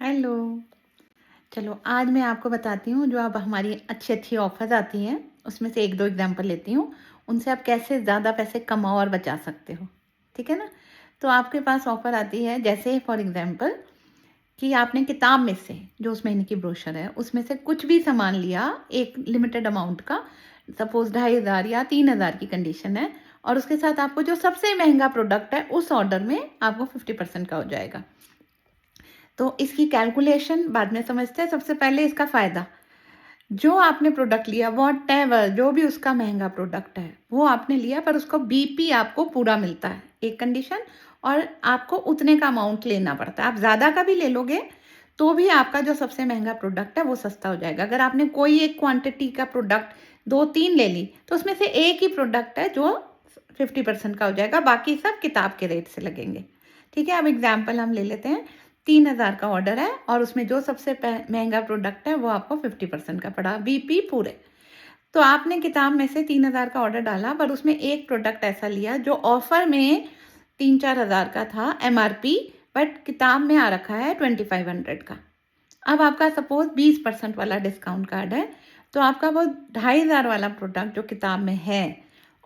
Hello. चलो आज मैं आपको बताती हूँ जो अब हमारी अच्छी-अच्छी ऑफ़र्स आती हैं, उसमें से 1-2 एग्ज़ाम्पल लेती हूँ। उनसे आप कैसे ज़्यादा पैसे कमाओ और बचा सकते हो, ठीक है ना? तो आपके पास ऑफ़र आती है जैसे फॉर एग्ज़ाम्पल कि आपने किताब में से जो उस महीने की ब्रोशर है, उसमें से कुछ भी सामान लिया एक लिमिटेड अमाउंट का, सपोज़ 2500 या 3000 की कंडीशन है और उसके साथ आपको जो सबसे महँगा प्रोडक्ट है, उस ऑर्डर में आपको 50% का हो जाएगा। तो इसकी कैलकुलेशन बाद में समझते हैं, सबसे पहले इसका फ़ायदा। जो आपने प्रोडक्ट लिया व्हाटएवर जो भी उसका महँगा प्रोडक्ट है, वो आपने लिया पर उसको बीपी आपको पूरा मिलता है, एक कंडीशन और आपको उतने का अमाउंट लेना पड़ता है। आप ज़्यादा का भी ले लोगे, तो भी आपका जो सबसे महँगा प्रोडक्ट है वो सस्ता हो जाएगा। अगर आपने कोई एक क्वांटिटी का प्रोडक्ट 2-3 ले ली, तो उसमें से एक ही प्रोडक्ट है जो 50% का हो जाएगा, बाकी सब किताब के रेट से लगेंगे। ठीक है, अब एग्ज़ाम्पल हम ले लेते हैं। 3000 का ऑर्डर है और उसमें जो सबसे महंगा प्रोडक्ट है वो आपको 50% का पड़ा, बीपी पूरे। तो आपने किताब में से 3000 का ऑर्डर डाला पर उसमें एक प्रोडक्ट ऐसा लिया जो ऑफर में 3-4 हज़ार का था एमआरपी, बट किताब में आ रखा है 2500 का। अब आपका सपोज 20% वाला डिस्काउंट कार्ड है, तो आपका वो 2500 वाला प्रोडक्ट जो किताब में है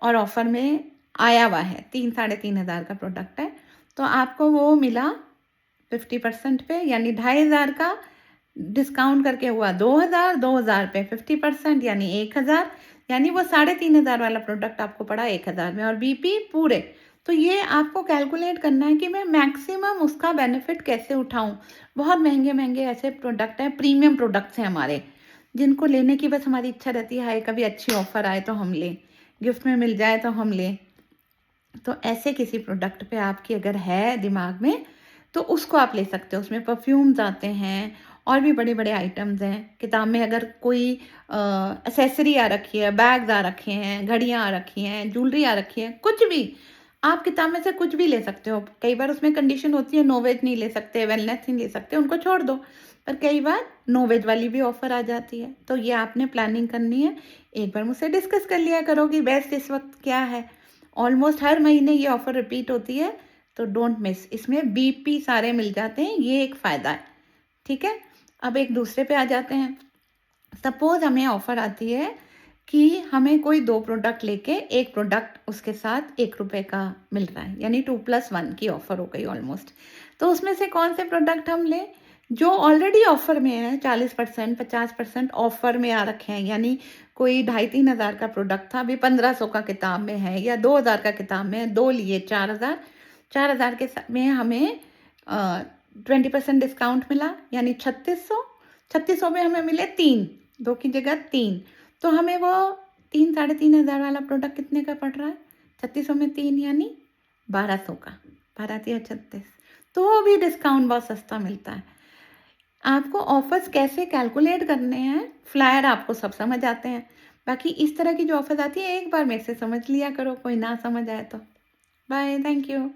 और ऑफर में आया हुआ है, 3-3.5 हज़ार का प्रोडक्ट है, तो आपको वो मिला 50% पे, यानी 2500 का डिस्काउंट करके हुआ 2000, 2000 पे 50% यानी 1000, यानी वो 3500 वाला प्रोडक्ट आपको पड़ा 1000 में और बीपी पूरे। तो ये आपको कैलकुलेट करना है कि मैं मैक्सिमम उसका बेनिफिट कैसे उठाऊं। बहुत महंगे महंगे ऐसे प्रोडक्ट हैं, प्रीमियम प्रोडक्ट्स हैं हमारे, जिनको लेने की बस हमारी इच्छा रहती है, हाय कभी अच्छी ऑफर आए तो हम लें, गिफ्ट में मिल जाए तो हम लें। तो ऐसे किसी प्रोडक्ट पे आपकी अगर है दिमाग में, तो उसको आप ले सकते हो। उसमें परफ्यूम्स आते हैं और भी बड़े-बड़े आइटम्स हैं। किताब में अगर कोई एक्सेसरी आ रखी है, बैग्स आ रखे हैं, घड़ियाँ आ रखी हैं, ज्वेलरी आ रखी है, कुछ भी, आप किताब में से कुछ भी ले सकते हो। कई बार उसमें कंडीशन होती है नो वेज नहीं ले सकते, वेलनेस नहीं ले सकते, उनको छोड़ दो। पर कई बार नो वेज वाली भी ऑफ़र आ जाती है। तो ये आपने प्लानिंग करनी है। एक बार मुझसे डिस्कस कर लिया करो कि बेस्ट इस वक़्त क्या है। ऑलमोस्ट हर महीने ये ऑफ़र रिपीट होती है, तो डोंट मिस। इसमें बीपी सारे मिल जाते हैं, ये एक फ़ायदा है, ठीक है? अब एक दूसरे पे आ जाते हैं। सपोज़ हमें ऑफ़र आती है कि हमें कोई 2 प्रोडक्ट लेके एक प्रोडक्ट उसके साथ ₹1 का मिल रहा है, यानी 2+1 की ऑफ़र हो गई ऑलमोस्ट। तो उसमें से कौन से प्रोडक्ट हम लें? जो ऑलरेडी ऑफ़र में है, 40% 50% ऑफ़र में आ रखे हैं, यानी कोई 2,500-3,000 का प्रोडक्ट था, अभी 1500 का किताब में है, या 2000 का किताब में है, 2 लिए 4000, 4000 के में हमें 20% डिस्काउंट मिला, यानी 3600, 3600 में हमें मिले 3, 2 की जगह 3, तो हमें वो 3 साढ़े 3,000 वाला प्रोडक्ट कितने का पड़ रहा है? 3600 में 3 यानी 1200 का, 12 तिया 36, तो वो भी डिस्काउंट बहुत सस्ता मिलता है। आपको ऑफ़र्स कैसे कैलकुलेट करने हैं, फ्लायर आपको सब समझ आते हैं। बाकी इस तरह की जो ऑफ़र्स आती है, एक बार मेरे से समझ लिया करो, कोई ना समझ आए तो। Bye, thank you.